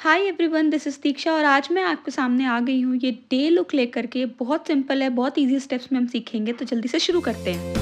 Hi everyone, this is दीक्षा और आज मैं आपके सामने आ गई हूँ ये डे लुक लेकर के। बहुत सिंपल है, बहुत इजी स्टेप्स में हम सीखेंगे, तो जल्दी से शुरू करते हैं।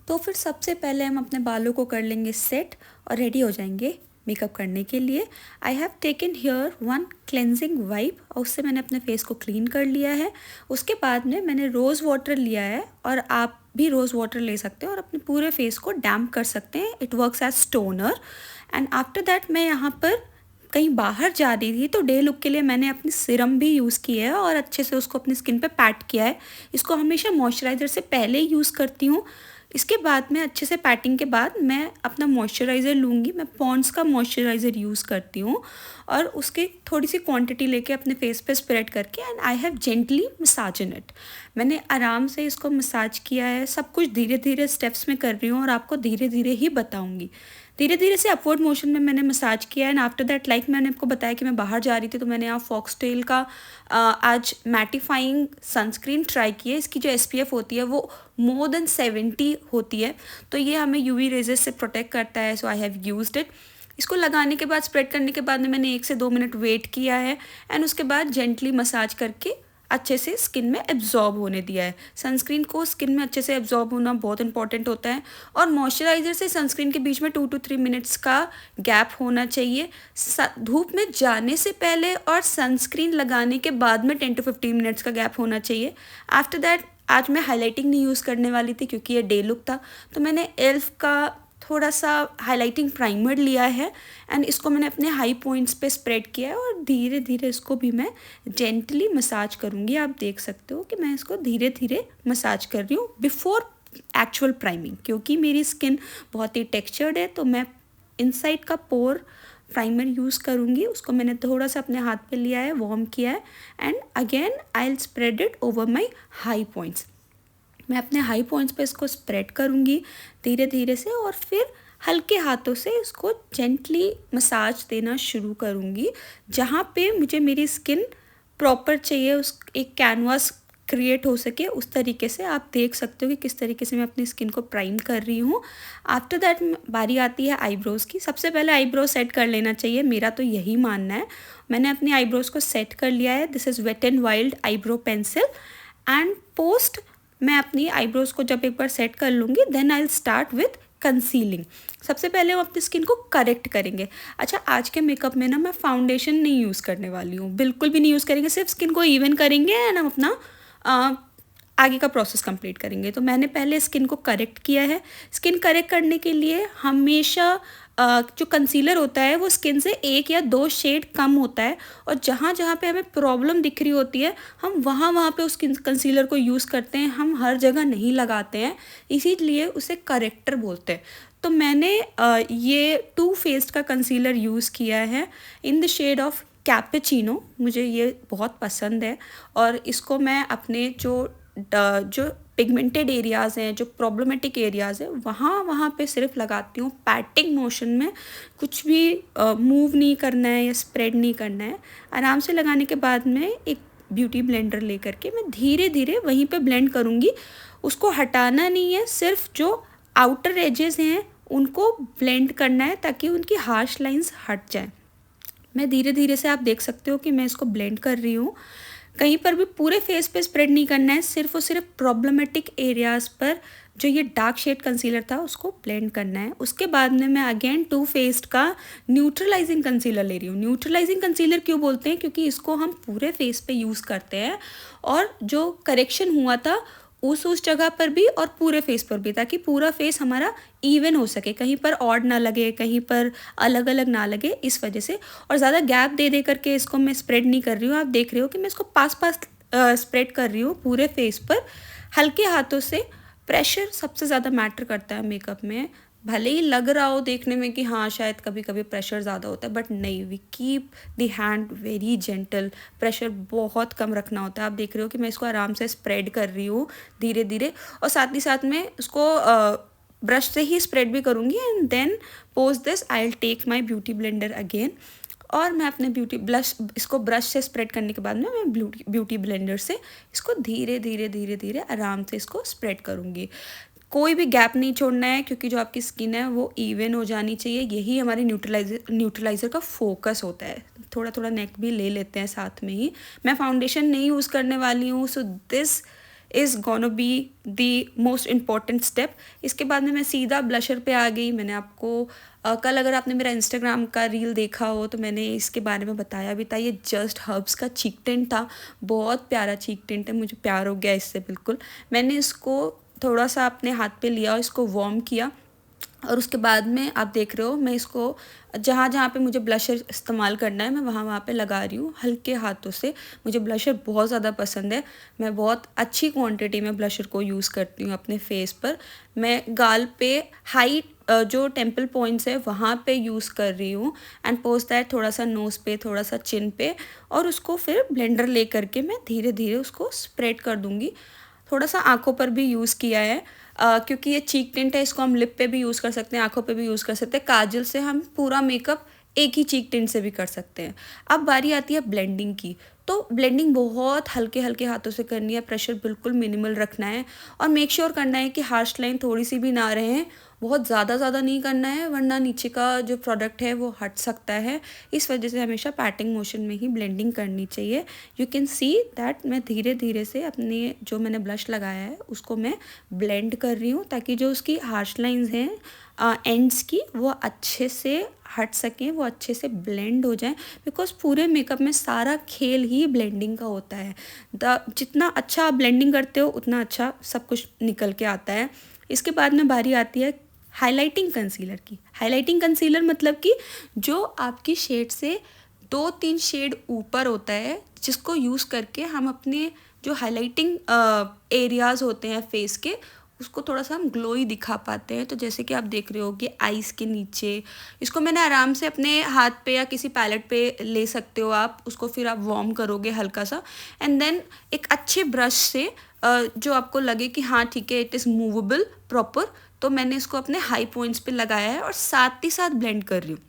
तो फिर सबसे पहले हम अपने बालों को कर लेंगे सेट और रेडी हो जाएंगे मेकअप करने के लिए। I have taken here one cleansing wipe और उससे मैंने अपने फेस को क्लीन कर लिया है। उसके बाद में मैंने रोज़ वाटर लिया है और आप भी रोज़ वाटर ले सकते हो और अपने पूरे फेस को डैम्प कर सकते हैं। It works as toner. And after that मैं यहाँ पर कहीं बाहर जा रही थी, तो डे लुक के लिए मैंने अपनी सिरम भी यूज़ की है और अच्छे से उसको अपनी स्किन पे पैट किया है। इसको हमेशा मॉइस्चराइज़र से पहले ही यूज़ करती हूँ। इसके बाद में अच्छे से पैटिंग के बाद मैं अपना मॉइस्चराइज़र लूँगी। मैं पॉन्ड्स का मॉइस्चराइज़र यूज़ करती हूँ और उसकी थोड़ी सी क्वांटिटी लेके अपने फेस पे स्प्रेड करके and I have gently massage in it. मैंने आराम से इसको मसाज किया है। सब कुछ धीरे धीरे स्टेप्स में कर रही हूँ और आपको धीरे धीरे ही बताऊँगी। धीरे धीरे से अपवर्ड मोशन में मैंने मसाज किया एंड आफ्टर दैट मैंने आपको बताया कि मैं बाहर जा रही थी, तो मैंने यहाँ फॉक्सटेल का आज मैटिफाइंग सनस्क्रीन ट्राई की है। इसकी जो एसपीएफ होती है वो मोर देन 70 होती है, तो ये हमें यूवी रेजेस से प्रोटेक्ट करता है। सो आई हैव यूज्ड इट। इसको लगाने के बाद, स्प्रेड करने के बाद में मैंने 1 से 2 मिनट वेट किया है एंड उसके बाद जेंटली मसाज करके अच्छे से स्किन में एब्जॉर्ब होने दिया है। सनस्क्रीन को स्किन में अच्छे से एब्जॉर्ब होना बहुत इंपॉर्टेंट होता है और मॉइस्चराइज़र से सनस्क्रीन के बीच में 2 to 3 मिनट्स का गैप होना चाहिए। धूप में जाने से पहले और सनस्क्रीन लगाने के बाद में 10 to 15 मिनट्स का गैप होना चाहिए। आफ्टर दैट आज मैं हाइलाइटिंग नहीं यूज़ करने वाली थी क्योंकि ये डे लुक था, तो मैंने एल्फ का थोड़ा सा हाइलाइटिंग प्राइमर लिया है एंड इसको मैंने अपने हाई पॉइंट्स पे स्प्रेड किया है और धीरे धीरे इसको भी मैं जेंटली मसाज करूँगी। आप देख सकते हो कि मैं इसको धीरे धीरे मसाज कर रही हूँ बिफोर एक्चुअल प्राइमिंग, क्योंकि मेरी स्किन बहुत ही टेक्सचर्ड है, तो मैं इनसाइड का पोर प्राइमर यूज़ करूँगी। उसको मैंने थोड़ा सा अपने हाथ पे लिया है, वार्म किया है and again I will spread it over my high points. मैं अपने हाई पॉइंट्स पे इसको स्प्रेड करूँगी धीरे धीरे से और फिर हल्के हाथों से इसको जेंटली मसाज देना शुरू करूँगी जहाँ पे मुझे मेरी स्किन प्रॉपर चाहिए, उस एक कैनवास क्रिएट हो सके उस तरीके से। आप देख सकते हो कि किस तरीके से मैं अपनी स्किन को प्राइम कर रही हूँ। आफ्टर दैट बारी आती है आईब्रोज़ की। सबसे पहले आईब्रो सेट कर लेना चाहिए, मेरा तो यही मानना है। मैंने अपनी आईब्रोज़ को सेट कर लिया है। This is wet and wild eyebrow pencil and post मैं अपनी आईब्रोज़ को जब एक बार सेट कर लूँगी then I will start with concealing. सबसे पहले हम अपनी स्किन को करेक्ट करेंगे। अच्छा, आज के मेकअप में ना मैं फाउंडेशन नहीं यूज़ करने वाली हूँ, बिल्कुल भी नहीं यूज़ करेंगे। सिर्फ स्किन को इवन करेंगे एंड हम अपना आगे का प्रोसेस कंप्लीट करेंगे। तो मैंने पहले स्किन को करेक्ट किया है। स्किन करेक्ट करने के लिए हमेशा जो कंसीलर होता है वो स्किन से 1 या 2 शेड कम होता है और जहाँ जहाँ पे हमें प्रॉब्लम दिख रही होती है हम वहाँ वहाँ पे उस कंसीलर को यूज़ करते हैं। हम हर जगह नहीं लगाते हैं, इसीलिए उसे करेक्टर बोलते हैं। तो मैंने ये 2 फेस्ड का कंसीलर यूज़ किया है in the shade of cappuccino. मुझे ये बहुत पसंद है और इसको मैं अपने जो पिगमेंटेड एरियाज़ हैं, जो प्रॉब्लमेटिक एरियाज़ हैं, वहाँ वहाँ पे सिर्फ लगाती हूँ पैटिंग मोशन में। कुछ भी मूव नहीं करना है या स्प्रेड नहीं करना है। आराम से लगाने के बाद में एक ब्यूटी ब्लेंडर लेकर के मैं धीरे धीरे वहीं पे ब्लेंड करूँगी। उसको हटाना नहीं है, सिर्फ जो आउटर एजेस हैं उनको ब्लेंड करना है ताकि उनकी हार्श लाइंस हट जाएँ। मैं धीरे धीरे से, आप देख सकते हो कि मैं इसको ब्लेंड कर रही हूँ। कहीं पर भी पूरे फेस पे स्प्रेड नहीं करना है, सिर्फ और सिर्फ प्रॉब्लमेटिक एरियाज़ पर जो ये डार्क शेड कंसीलर था उसको ब्लेंड करना है। उसके बाद में मैं अगेन 2 फेस्ड का न्यूट्रलाइजिंग कंसीलर ले रही हूँ। न्यूट्रलाइजिंग कंसीलर क्यों बोलते हैं? क्योंकि इसको हम पूरे फेस पे यूज़ करते हैं और जो करेक्शन हुआ था उस जगह पर भी और पूरे फेस पर भी, ताकि पूरा फेस हमारा इवन हो सके, कहीं पर ऑड ना लगे, कहीं पर अलग अलग ना लगे, इस वजह से। और ज़्यादा गैप दे दे करके इसको मैं स्प्रेड नहीं कर रही हूँ। आप देख रहे हो कि मैं इसको पास पास स्प्रेड कर रही हूँ पूरे फेस पर हल्के हाथों से। प्रेशर सबसे ज़्यादा मैटर करता है मेकअप में। भले ही लग रहा हो देखने में कि हाँ शायद कभी कभी प्रेशर ज़्यादा होता है, बट नहीं, we keep the hand very gentle. Pressure बहुत कम रखना होता है। आप देख रहे हो कि मैं इसको आराम से स्प्रेड कर रही हूँ धीरे धीरे और साथ ही साथ में उसको ब्रश से ही स्प्रेड भी करूँगी। And then post this I will take my beauty blender again और मैं अपने इसको ब्रश से स्प्रेड करने के बाद में मैं ब्यूटी ब्लेंडर से इसको धीरे धीरे धीरे धीरे आराम से इसको स्प्रेड करूँगी। कोई भी गैप नहीं छोड़ना है, क्योंकि जो आपकी स्किन है वो इवन हो जानी चाहिए। यही हमारी न्यूट्रलाइज़र का फोकस होता है। थोड़ा थोड़ा नेक भी ले लेते हैं साथ में ही। मैं फाउंडेशन नहीं यूज़ करने वाली हूँ, so this is gonna be the most important step. इसके बाद में मैं सीधा ब्लशर पे आ गई। मैंने आपको कल अगर आपने मेरा इंस्टाग्राम का रील देखा हो तो मैंने इसके बारे में बताया भी था। ये जस्ट हर्ब्स का चीक टिंट था, बहुत प्यारा चीक टिंट है, मुझे प्यार हो गया इससे बिल्कुल। मैंने इसको थोड़ा सा अपने हाथ पे लिया और इसको वार्म किया, और उसके बाद में आप देख रहे हो मैं इसको जहाँ जहाँ पे मुझे ब्लशर इस्तेमाल करना है मैं वहाँ वहाँ पे लगा रही हूँ हल्के हाथों से। मुझे ब्लशर बहुत ज़्यादा पसंद है, मैं बहुत अच्छी क्वांटिटी में ब्लशर को यूज़ करती हूँ अपने फेस पर। मैं गाल पे हाई जो टेम्पल पॉइंट्स है वहाँ पे यूज़ कर रही हूँ, एंड पोस्ट दैट थोड़ा सा नोज़ पे, थोड़ा सा चिन पे, और उसको फिर ब्लेंडर ले करके मैं धीरे धीरे उसको स्प्रेड कर दूँगी। थोड़ा सा आँखों पर भी यूज़ किया है, क्योंकि ये चीक टिंट है, इसको हम लिप पे भी यूज़ कर सकते हैं, आँखों पे भी यूज़ कर सकते हैं। काजल से हम पूरा मेकअप एक ही चीक टिंट से भी कर सकते हैं। अब बारी आती है ब्लेंडिंग की। तो ब्लेंडिंग बहुत हल्के हल्के हाथों से करनी है, प्रेशर बिल्कुल मिनिमल रखना है, और मेक श्योर करना है कि हार्श लाइन थोड़ी सी भी ना रहे। बहुत ज़्यादा नहीं करना है, वरना नीचे का जो प्रोडक्ट है वो हट सकता है। इस वजह से हमेशा पैटिंग मोशन में ही ब्लेंडिंग करनी चाहिए। यू कैन सी दैट मैं धीरे धीरे से अपने जो मैंने ब्लश लगाया है उसको मैं ब्लेंड कर रही हूँ, ताकि जो उसकी हार्श लाइंस हैं एंड्स की वो अच्छे से हट सकें, वो अच्छे से ब्लेंड हो जाएं। बिकॉज पूरे मेकअप में सारा खेल ही ब्लेंडिंग का होता है। जितना अच्छा आप ब्लेंडिंग करते हो उतना अच्छा सब कुछ निकल के आता है। इसके बाद में बारी आती है हाइलाइटिंग कंसीलर की। हाइलाइटिंग कंसीलर मतलब कि जो आपकी शेड से 2-3 शेड ऊपर होता है, जिसको यूज़ करके हम अपने जो हाइलाइटिंग एरियाज़ होते हैं फेस के, उसको थोड़ा सा हम ग्लोई दिखा पाते हैं। तो जैसे कि आप देख रहे हो कि आईज़ के नीचे, इसको मैंने आराम से अपने हाथ पे या किसी पैलेट पे ले सकते हो आप। उसको फिर आप वार्म करोगे हल्का सा, एंड देन एक अच्छे ब्रश से जो आपको लगे कि हाँ ठीक है इट इज़ मूवेबल प्रॉपर, तो मैंने इसको अपने हाई पॉइंट्स पे लगाया है और साथ ही साथ ब्लेंड कर रही हूँ।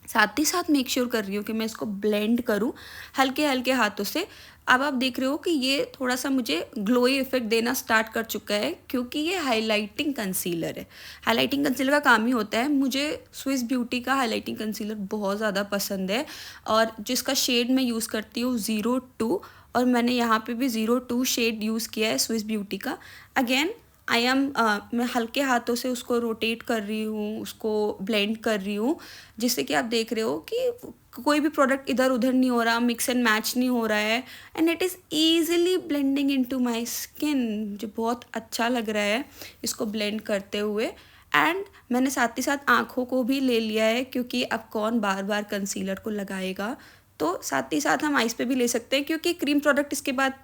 साथ ही साथ मेक श्योर कर रही हूँ कि मैं इसको ब्लेंड करूँ हल्के हल्के हाथों से। अब आप देख रहे हो कि ये थोड़ा सा मुझे ग्लोई इफेक्ट देना स्टार्ट कर चुका है, क्योंकि ये हाइलाइटिंग कंसीलर है। हाइलाइटिंग कंसीलर का काम ही होता है। मुझे स्विस ब्यूटी का हाइलाइटिंग कंसीलर बहुत ज़्यादा पसंद है, और जिसका शेड मैं यूज़ करती हूँ 02, और मैंने यहाँ पे भी 02 शेड यूज़ किया है स्विस ब्यूटी का। अगेन मैं हल्के हाथों से उसको रोटेट कर रही हूँ, उसको ब्लेंड कर रही हूँ, जिससे कि आप देख रहे हो कि कोई भी प्रोडक्ट इधर उधर नहीं हो रहा, मिक्स एंड मैच नहीं हो रहा है, and it is easily blending into my skin. मुझे बहुत अच्छा लग रहा है इसको ब्लेंड करते हुए। एंड मैंने साथ ही साथ आँखों को भी ले लिया है, क्योंकि अब कौन बार बार कंसीलर को लगाएगा, तो साथ ही साथ हम आइज़ पे भी ले सकते हैं, क्योंकि क्रीम प्रोडक्ट इसके बाद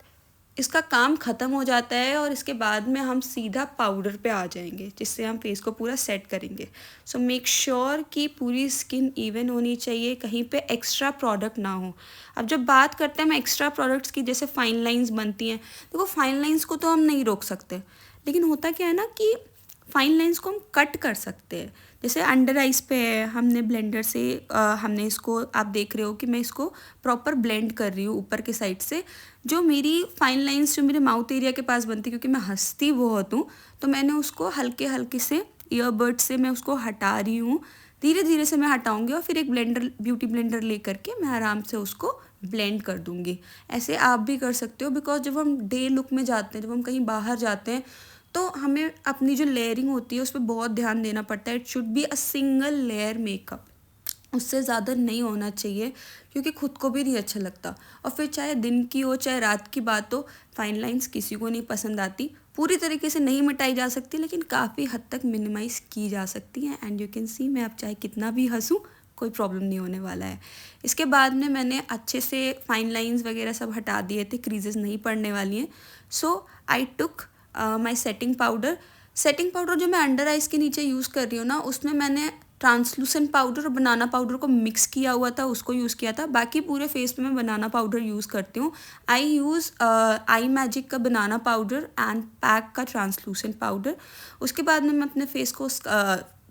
इसका काम ख़त्म हो जाता है, और इसके बाद में हम सीधा पाउडर पे आ जाएंगे, जिससे हम फेस को पूरा सेट करेंगे। सो मेक श्योर कि पूरी स्किन इवन होनी चाहिए, कहीं पे एक्स्ट्रा प्रोडक्ट ना हो। अब जब बात करते हैं हम एक्स्ट्रा प्रोडक्ट्स की, जैसे फाइन लाइंस बनती हैं, देखो फाइन लाइंस को तो हम नहीं रोक सकते, लेकिन होता क्या है ना कि फाइन लाइंस को हम कट कर सकते हैं। जैसे अंडर आइज पे है, हमने ब्लेंडर से हमने इसको, आप देख रहे हो कि मैं इसको प्रॉपर ब्लेंड कर रही हूँ ऊपर के साइड से। जो मेरी फाइन लाइंस जो मेरे माउथ एरिया के पास बनती है, क्योंकि मैं हंसती बहुत हूँ, तो मैंने उसको हल्के हल्के से ईयरबड से मैं उसको हटा रही हूँ। धीरे धीरे से मैं हटाऊँगी, और फिर एक ब्यूटी ब्लेंडर ले करके मैं आराम से उसको ब्लेंड कर दूँगी। ऐसे आप भी कर सकते हो, बिकॉज जब हम डे लुक में जाते हैं, जब हम कहीं बाहर जाते हैं, तो हमें अपनी जो लेयरिंग होती है उस पर बहुत ध्यान देना पड़ता है। It should be a single layer makeup, उससे ज़्यादा नहीं होना चाहिए, क्योंकि खुद को भी नहीं अच्छा लगता। और फिर चाहे दिन की हो चाहे रात की बात हो, फाइन लाइंस किसी को नहीं पसंद आती। पूरी तरीके से नहीं मिटाई जा सकती, लेकिन काफ़ी हद तक मिनिमाइज़ की जा सकती हैं। एंड यू कैन सी मैं अब चाहे कितना भी हंसूँ कोई प्रॉब्लम नहीं होने वाला है। इसके बाद में मैंने अच्छे से फाइन लाइंस वगैरह सब हटा दिए थे, क्रीजेस नहीं पड़ने वाली हैं। सो आई टुक माई सेटिंग पाउडर जो मैं अंडर आइज़ के नीचे यूज़ कर रही हूँ ना, उसमें मैंने ट्रांसलूसेंट पाउडर और बनाना पाउडर को मिक्स किया हुआ था, उसको यूज़ किया था। बाकी पूरे फेस पे मैं बनाना पाउडर यूज़ करती हूँ। आई यूज़ आई मैजिक का बनाना पाउडर एंड पैक का ट्रांसलूसेंट पाउडर। उसके बाद में मैं अपने फेस को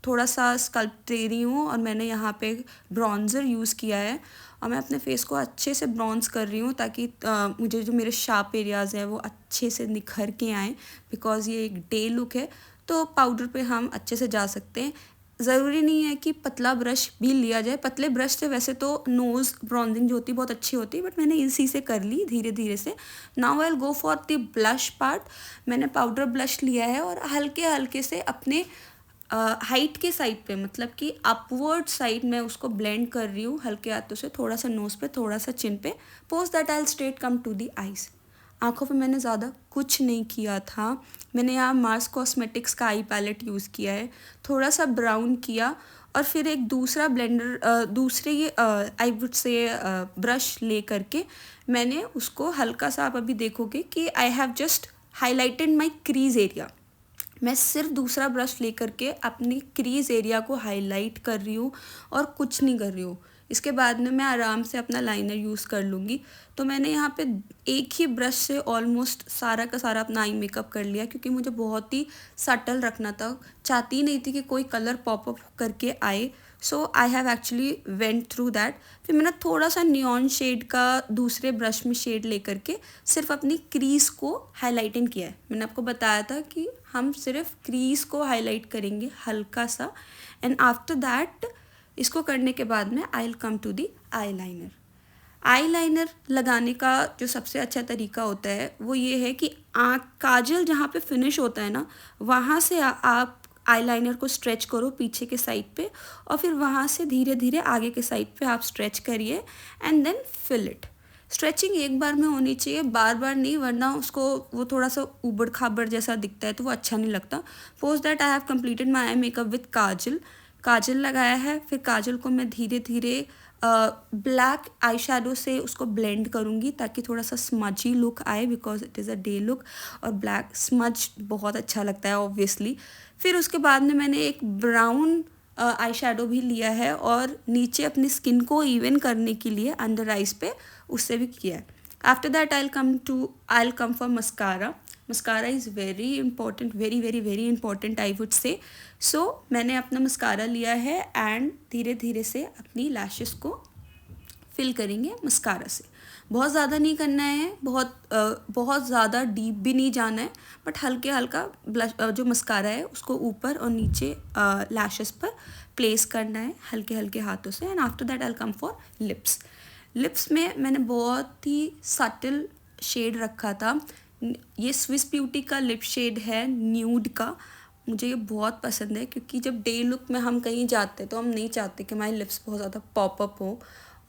थोड़ा सा स्कल्प दे रही हूँ, और मैंने यहाँ पे ब्रॉन्ज़र यूज़ किया है, और मैं अपने फेस को अच्छे से ब्रॉन्ज कर रही हूँ, ताकि मुझे जो मेरे शार्प एरियाज़ हैं वो अच्छे से निखर के आएँ, बिकॉज़ ये एक डे लुक है। तो पाउडर पे हम अच्छे से जा सकते हैं। ज़रूरी नहीं है कि पतला ब्रश भी लिया जाए, पतले ब्रश से वैसे तो नोज़ ब्रॉन्जिंग जो होती है बहुत अच्छी होती है, बट मैंने इसी से कर ली धीरे धीरे से। Now I will go for the blush part. मैंने पाउडर ब्लश लिया है और हल्के हल्के से अपने हाइट के साइड पे, मतलब कि अपवर्ड साइड में उसको ब्लेंड कर रही हूँ हल्के हाथों से, थोड़ा सा नोज़ पे, थोड़ा सा चिन पे। Post that I will straight come to the eyes. आँखों पे मैंने ज़्यादा कुछ नहीं किया था। मैंने यहाँ मार्स कॉस्मेटिक्स का आई पैलेट यूज़ किया है, थोड़ा सा ब्राउन किया और फिर एक दूसरा ब्लेंडर दूसरे आई वुड से ब्रश ले करके मैंने उसको हल्का सा, आप अभी देखोगे कि I have just highlighted my crease area. मैं सिर्फ दूसरा ब्रश लेकर के अपनी क्रीज एरिया को हाईलाइट कर रही हूँ और कुछ नहीं कर रही हूँ। इसके बाद में मैं आराम से अपना लाइनर यूज़ कर लूँगी। तो मैंने यहाँ पे एक ही ब्रश से ऑलमोस्ट सारा का सारा अपना आई मेकअप कर लिया, क्योंकि मुझे बहुत ही सटल रखना था, चाहती नहीं थी कि कोई कलर पॉपअप करके आए। So I have actually went through that. फिर मैंने थोड़ा सा नियॉन शेड का दूसरे ब्रश में शेड लेकर के सिर्फ अपनी क्रीज को हाईलाइटिंग किया है। मैंने आपको बताया था कि हम सिर्फ क्रीज को हाईलाइट करेंगे हल्का सा, एंड आफ्टर दैट इसको करने के बाद में I will come to the eyeliner. Eyeliner लगाने का जो सबसे अच्छा तरीका होता है वो ये है कि आँख काजल जहाँ पे फिनिश होता है ना, वहाँ से आप आईलाइनर को स्ट्रेच करो पीछे के साइड पे, और फिर वहाँ से धीरे धीरे आगे के साइड पे आप स्ट्रेच करिए and then fill it. Stretching एक बार में होनी चाहिए, बार बार नहीं, वरना उसको वो थोड़ा सा उबड़ खाबड़ जैसा दिखता है तो वो अच्छा नहीं लगता। Post that I have completed my eye makeup with kajal. काजल लगाया है, फिर काजल को मैं धीरे धीरे ब्लैक आई शेडो से उसको ब्लेंड करूँगी ताकि थोड़ा सा स्मजी लुक आए, because it is a day look और ब्लैक स्मज बहुत अच्छा लगता है ऑब्वियसली। फिर उसके बाद में मैंने एक ब्राउन आई शेडो भी लिया है और नीचे अपनी स्किन को इवन करने के लिए अंडर आइज पे उससे भी किया है। After that I will come for mascara. Mascara is very important, very very very important I would say. So मैंने अपना मस्कारा लिया है एंड धीरे धीरे से अपनी लैशेस को फिल करेंगे मस्कारा से। बहुत ज़्यादा नहीं करना है, बहुत ज़्यादा डीप भी नहीं जाना है, बट हल्के हल्का ब्लश जो मस्कारा है उसको ऊपर और नीचे लैशेस पर प्लेस करना है हल्के हल्के हाथों से। And after that I will come for lips. Lips में मैंने बहुत ही सटल शेड रखा था। ये स्विस ब्यूटी का लिप शेड है न्यूड का। मुझे ये बहुत पसंद है क्योंकि जब डे लुक में हम कहीं जाते हैं तो हम नहीं चाहते कि हमारी लिप्स बहुत ज़्यादा पॉपअप हो,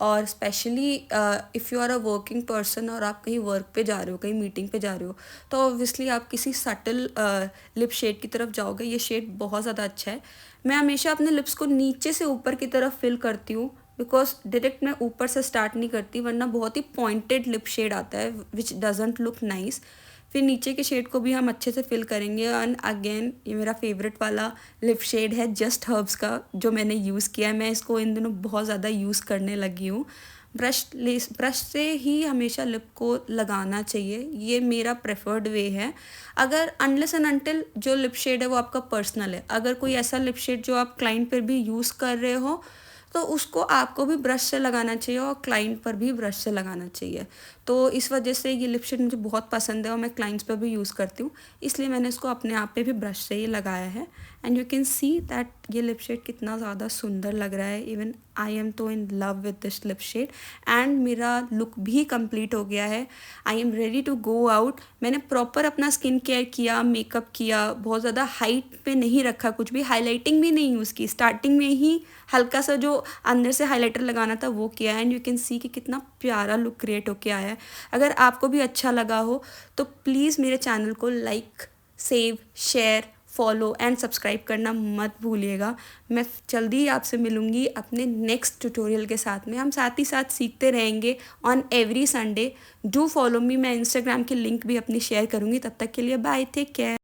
और specially if you are a working person और आप कहीं वर्क पे जा रहे हो, कहीं मीटिंग पे जा रहे हो, तो ऑब्वियसली आप किसी सटल लिप शेड की तरफ जाओगे। ये शेड बहुत ज़्यादा अच्छा है। मैं हमेशा अपने लिप्स को नीचे से ऊपर की तरफ फिल करती हूँ, बिकॉज डायरेक्ट मैं ऊपर से स्टार्ट नहीं करती, वरना बहुत ही पॉइंटेड लिप शेड आता है विच डजेंट लुक नाइस। फिर नीचे के शेड को भी हम अच्छे से फिल करेंगे। एंड अगेन ये मेरा फेवरेट वाला लिप शेड है जस्ट हर्ब्स का, जो मैंने यूज़ किया है। मैं इसको इन दिनों बहुत ज़्यादा यूज़ करने लगी हूँ। ब्रश से ही हमेशा लिप को लगाना चाहिए, ये मेरा प्रेफर्ड वे है। अगर अनलेस एंड अनटिल जो लिप शेड है वो आपका पर्सनल है, अगर कोई ऐसा लिप शेड जो आप क्लाइंट पर भी यूज़ कर रहे हो तो उसको आपको भी ब्रश से लगाना चाहिए और क्लाइंट पर भी ब्रश से लगाना चाहिए। तो इस वजह से ये लिप शेड मुझे बहुत पसंद है और मैं क्लाइंट्स पर भी यूज़ करती हूँ, इसलिए मैंने इसको अपने आप पे भी ब्रश से ही लगाया है। And you can see that ये लिप शेड कितना ज़्यादा सुंदर लग रहा है। इवन आई एम तो in love with this lip shade and मेरा लुक भी कंप्लीट हो गया है। I am ready to go out. मैंने प्रॉपर अपना स्किन केयर किया, मेकअप किया, बहुत ज़्यादा हाइट पे नहीं रखा, कुछ भी हाईलाइटिंग भी नहीं यूज़ की, स्टार्टिंग में ही हल्का सा जो अंदर से हाईलाइटर लगाना था वो किया। एंड यू कैन सी कि कितना प्यारा लुक क्रिएट होके आया है। अगर आपको भी अच्छा लगा हो तो प्लीज़ मेरे चैनल को like, save, share, follow and subscribe करना मत भूलिएगा। मैं जल्दी ही आपसे मिलूँगी अपने नेक्स्ट ट्यूटोरियल के साथ में। हम साथ ही साथ सीखते रहेंगे on every Sunday. Do follow me. मैं इंस्टाग्राम की लिंक भी अपनी शेयर करूँगी। तब तक के लिए बाय, टेक केयर।